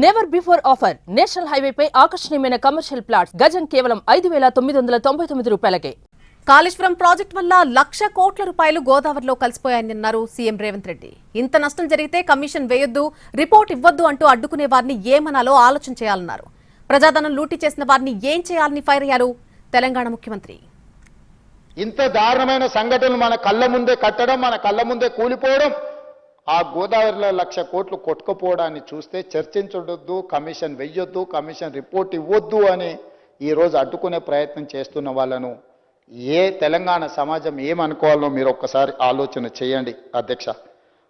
Never before offer national హైవేపై ఆకర్షణీయమైన commercial plots గజం కేవలం 5,999 రూపాయలకే. కాళేశ్వరం ప్రాజెక్టు వల్ల 1,00,000 కోట్ల రూపాయలు గోదావరిలో కలిసిపోయాయన్నారు సీఎం రేవంత్ రెడ్డి. ఇంత నష్టం జరిగితే కమిషన్ వేయొద్దు, రిపోర్ట్ ఇవ్వొద్దు అంటూ అడ్డుకునే వారిని ఏమనాలో ఆలోచన చేయాలన్నారు. ప్రజాధనం లూటీ చేసిన వారిని ఏం చేయాలని ఫైర్ అయ్యారు తెలంగాణ ముఖ్యమంత్రి. ఇంత దారుణమైన సంఘటనలు మన కళ్ళ ముందే కట్టడం, మన కళ్ళ ముందే కూలిపోవడం, ఆ గోదావరిలో 1,00,000 కోట్లు కొట్టుకుపోవడాన్ని చూస్తే చర్చించొద్దు, కమిషన్ వెయ్యొద్దు, కమిషన్ రిపోర్ట్ ఇవ్వొద్దు అని ఈరోజు అడ్డుకునే ప్రయత్నం చేస్తున్న వాళ్ళను ఏ తెలంగాణ సమాజం ఏమనుకోవాలో మీరు ఒక్కసారి ఆలోచన చేయండి అధ్యక్ష.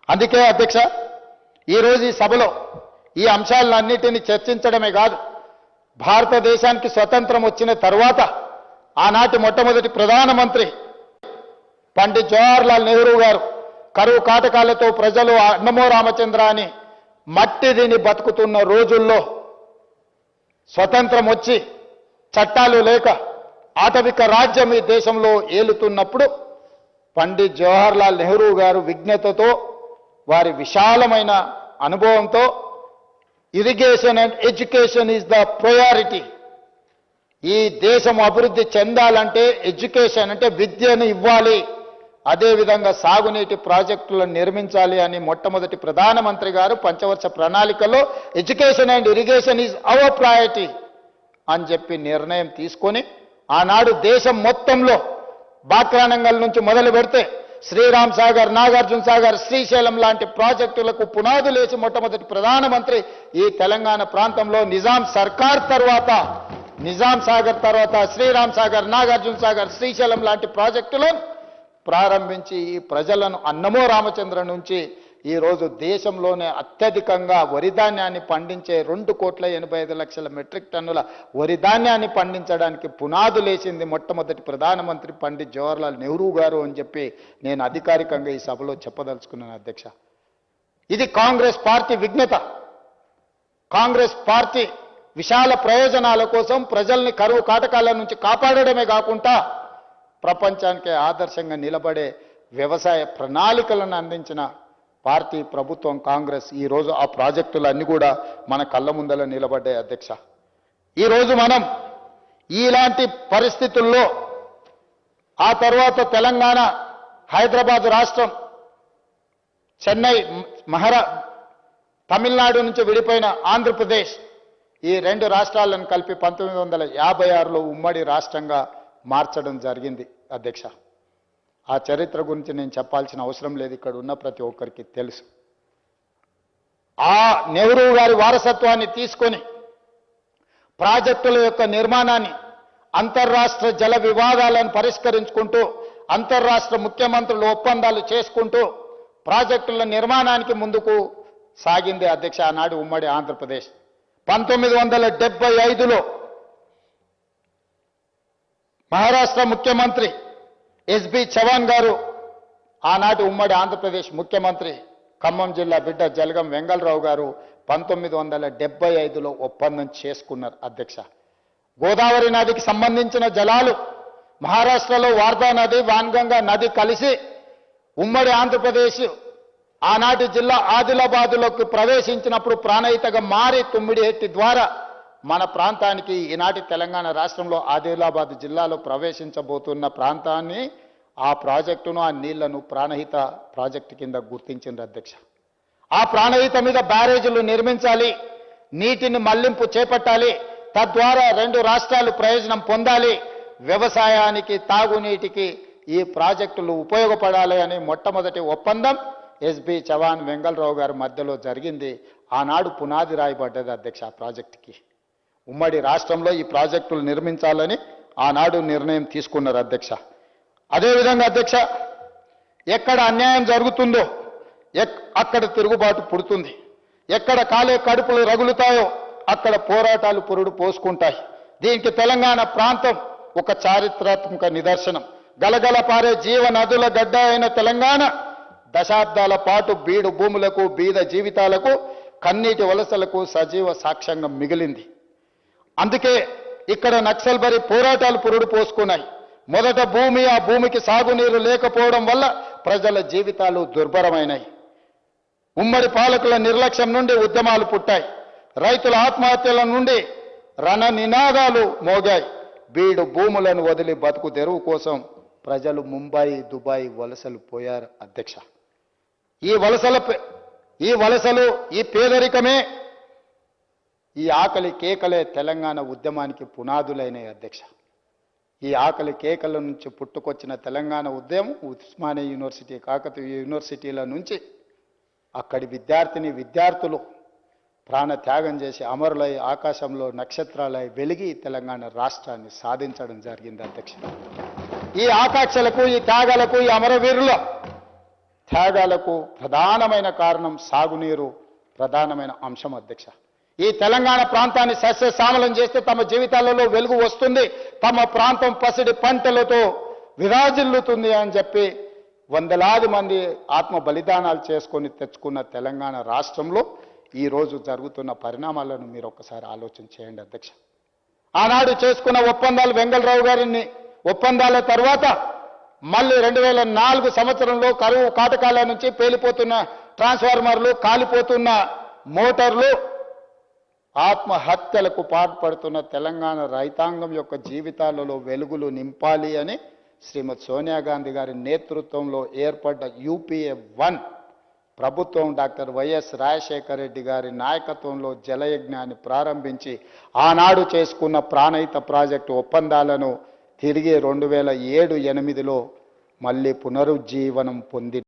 అందుకే అధ్యక్ష, ఈరోజు ఈ సభలో ఈ అంశాలన్నిటినీ చర్చించడమే కాదు, భారతదేశానికి స్వతంత్రం వచ్చిన తర్వాత ఆనాటి మొట్టమొదటి ప్రధానమంత్రి పండిట్ జవహర్లాల్ నెహ్రూ గారు కరువు కాటకాలతో ప్రజలు అన్నమో రామచంద్ర అని మట్టి తిని బతుకుతున్న రోజుల్లో స్వతంత్రం వచ్చి చట్టాలు లేక ఆటవిక రాజ్యం ఈ దేశంలో ఏలుతున్నప్పుడు పండిట్ జవహర్లాల్ నెహ్రూ గారు విజ్ఞతతో, వారి విశాలమైన అనుభవంతో irrigation and education is the priority. ఈ దేశం అభివృద్ధి చెందాలంటే ఎడ్యుకేషన్ అంటే విద్యను ఇవ్వాలి, అదేవిధంగా సాగునీటి ప్రాజెక్టులను నిర్మించాలి అని మొట్టమొదటి ప్రధానమంత్రి గారు పంచవర్ష ప్రణాళికలో education and irrigation is our priority అని చెప్పి నిర్ణయం తీసుకొని ఆనాడు దేశం మొత్తంలో బాక్రానంగల్ నుంచి మొదలు పెడితే శ్రీరామ్ సాగర్, నాగార్జున సాగర్, శ్రీశైలం లాంటి ప్రాజెక్టులకు పునాదులేసి మొట్టమొదటి ప్రధానమంత్రి ఈ తెలంగాణ ప్రాంతంలో నిజాం సర్కార్ తర్వాత, నిజాం సాగర్ తర్వాత శ్రీరామ్ సాగర్, నాగార్జున సాగర్, శ్రీశైలం లాంటి ప్రాజెక్టులను ప్రారంభించి ఈ ప్రజలను అన్నమో రామచంద్ర నుంచి ఈరోజు దేశంలోనే అత్యధికంగా వరి ధాన్యాన్ని పండించే 2,85,00,000 మెట్రిక్ టన్నుల వరి ధాన్యాన్ని పండించడానికి పునాదులేసింది మొట్టమొదటి ప్రధానమంత్రి పండిట్ జవహర్లాల్ నెహ్రూ గారు అని చెప్పి నేను అధికారికంగా ఈ సభలో చెప్పదలుచుకున్నాను అధ్యక్ష. ఇది కాంగ్రెస్ పార్టీ విజ్ఞత. కాంగ్రెస్ పార్టీ విశాల ప్రయోజనాల కోసం ప్రజల్ని కరువు కాటకాల నుంచి కాపాడడమే కాకుండా ప్రపంచానికి ఆదర్శంగా నిలబడే వ్యవసాయ ప్రణాళికలను అందించిన పార్టీ ప్రభుత్వం కాంగ్రెస్. ఈరోజు ఆ ప్రాజెక్టులన్నీ కూడా మన కళ్ళ ముందల నిలబడ్డాయి అధ్యక్ష. ఈరోజు మనం ఇలాంటి పరిస్థితుల్లో ఆ తర్వాత తెలంగాణ, హైదరాబాద్ రాష్ట్రం, చెన్నై, తమిళనాడు నుంచి విడిపోయిన ఆంధ్రప్రదేశ్, ఈ 2 రాష్ట్రాలను కలిపి 1956లో ఉమ్మడి రాష్ట్రంగా మార్చడం జరిగింది అధ్యక్ష. ఆ చరిత్ర గురించి నేను చెప్పాల్సిన అవసరం లేదు, ఇక్కడ ఉన్న ప్రతి ఒక్కరికి తెలుసు. ఆ నెహ్రూ గారి వారసత్వాన్ని తీసుకొని ప్రాజెక్టుల యొక్క నిర్మాణాన్ని, అంతర్రాష్ట్ర జల వివాదాలను పరిష్కరించుకుంటూ, అంతర్రాష్ట్ర ముఖ్యమంత్రులు ఒప్పందాలు చేసుకుంటూ ప్రాజెక్టుల నిర్మాణానికి ముందుకు సాగింది అధ్యక్ష ఆనాడు ఉమ్మడి ఆంధ్రప్రదేశ్. 1975లో మహారాష్ట్ర ముఖ్యమంత్రి ఎస్బి చవాన్ గారు, ఆనాటి ఉమ్మడి ఆంధ్రప్రదేశ్ ముఖ్యమంత్రి, ఖమ్మం జిల్లా బిడ్డ జలగం వెంగళరావు గారు 1975లో ఒప్పందం చేసుకున్నారు అధ్యక్ష. గోదావరి నదికి సంబంధించిన జలాలు మహారాష్ట్రలో వార్దా నది, వాన్గంగా నది కలిసి ఉమ్మడి ఆంధ్రప్రదేశ్ ఆనాటి జిల్లా ఆదిలాబాదులోకి ప్రవేశించినప్పుడు ప్రాణహితగా మారి తుమ్మిడిహెట్టి ద్వారా మన ప్రాంతానికి, ఈనాటి తెలంగాణ రాష్ట్రంలో ఆదిలాబాద్ జిల్లాలో ప్రవేశించబోతున్న ప్రాంతాన్ని, ఆ ప్రాజెక్టును, ఆ నీళ్లను ప్రాణహిత ప్రాజెక్టు కింద గుర్తించింది అధ్యక్ష. ఆ ప్రాణహిత మీద బ్యారేజీలు నిర్మించాలి, నీటిని మళ్లింపు చేపట్టాలి, తద్వారా 2 రాష్ట్రాలు ప్రయోజనం పొందాలి, వ్యవసాయానికి, తాగునీటికి ఈ ప్రాజెక్టులు ఉపయోగపడాలి అని మొట్టమొదటి ఒప్పందం ఎస్బి చవాన్, వెంగళరావు గారి మధ్యలో జరిగింది. ఆనాడు పునాది రాయబడ్డది అధ్యక్ష ఆ ప్రాజెక్టుకి. ఉమ్మడి రాష్ట్రంలో ఈ ప్రాజెక్టులు నిర్మించాలని ఆనాడు నిర్ణయం తీసుకున్నారు అధ్యక్ష. అదేవిధంగా అధ్యక్ష, ఎక్కడ అన్యాయం జరుగుతుందో అక్కడ తిరుగుబాటు పుడుతుంది, ఎక్కడ కాలే కడుపులు రగులుతాయో అక్కడ పోరాటాలు పురుడు పోసుకుంటాయి. దీనికి తెలంగాణ ప్రాంతం ఒక చారిత్రాత్మక నిదర్శనం. గలగల పారే జీవ నదుల గడ్డ అయిన తెలంగాణ దశాబ్దాల పాటు బీడు భూములకు, బీద జీవితాలకు, కన్నీటి వలసలకు సజీవ సాక్ష్యంగా మిగిలింది. అందుకే ఇక్కడ నక్సల్బరీ పోరాటాలు పురుడు పోసుకున్నాయి. మొదట భూమి, ఆ భూమికి సాగునీరు లేకపోవడం వల్ల ప్రజల జీవితాలు దుర్భరమైనాయి. ఉమ్మడి పాలకుల నిర్లక్ష్యం నుండి ఉద్యమాలు పుట్టాయి. రైతుల ఆత్మహత్యల నుండి రణ నినాదాలు మోగాయి. బీడు భూములను వదిలి బతుకు తెరువు కోసం ప్రజలు ముంబై దుబాయ్ వలసలు పోయారు అధ్యక్ష. ఈ వలసలు ఈ పేదరికమే ఈ ఆకలి కేకలే తెలంగాణ ఉద్యమానికి పునాదులైన అధ్యక్ష. ఈ ఆకలి కేకల నుంచి పుట్టుకొచ్చిన తెలంగాణ ఉద్యమం ఉస్మానియా యూనివర్సిటీ, కాకతీయ యూనివర్సిటీల నుంచి అక్కడి విద్యార్థులు ప్రాణ త్యాగం చేసి అమరులై ఆకాశంలో నక్షత్రాలై వెలిగి తెలంగాణ రాష్ట్రాన్ని సాధించడం జరిగింది అధ్యక్ష. ఈ ఆకాంక్షలకు, ఈ త్యాగాలకు, ఈ అమరవీరుల త్యాగాలకు ప్రధానమైన కారణం సాగునీరు ప్రధానమైన అంశం అధ్యక్ష. ఈ తెలంగాణ ప్రాంతాన్ని సస్యశ్యామలం చేస్తే తమ జీవితాలలో వెలుగు వస్తుంది, తమ ప్రాంతం పసిడి పంటలతో విరాజిల్లుతుంది అని చెప్పి వందలాది మంది ఆత్మ బలిదానాలు చేసుకొని తెచ్చుకున్న తెలంగాణ రాష్ట్రంలో ఈరోజు జరుగుతున్న పరిణామాలను మీరు ఒక్కసారి ఆలోచన చేయండి అధ్యక్ష. ఆనాడు చేసుకున్న ఒప్పందాలు వెంగళరావు గారిని ఒప్పందాల తర్వాత మళ్ళీ 2004 సంవత్సరంలో కరువు కాటకాల నుంచి పేలిపోతున్న ట్రాన్స్ఫార్మర్లు, కాలిపోతున్న మోటార్లు, ఆత్మహత్యలకు పాల్పడుతున్న తెలంగాణ రైతాంగం యొక్క జీవితాలలో వెలుగులు నింపాలి అని శ్రీమతి సోనియా గాంధీ గారి నేతృత్వంలో ఏర్పడ్డ UPA 1 ప్రభుత్వం డాక్టర్ వైఎస్ రాజశేఖర రెడ్డి గారి నాయకత్వంలో జలయజ్ఞాన్ని ప్రారంభించి ఆనాడు చేసుకున్న ప్రాణహిత ప్రాజెక్టు ఒప్పందాలను తిరిగి 2007-8లో మళ్ళీ పునరుజ్జీవనం పొంది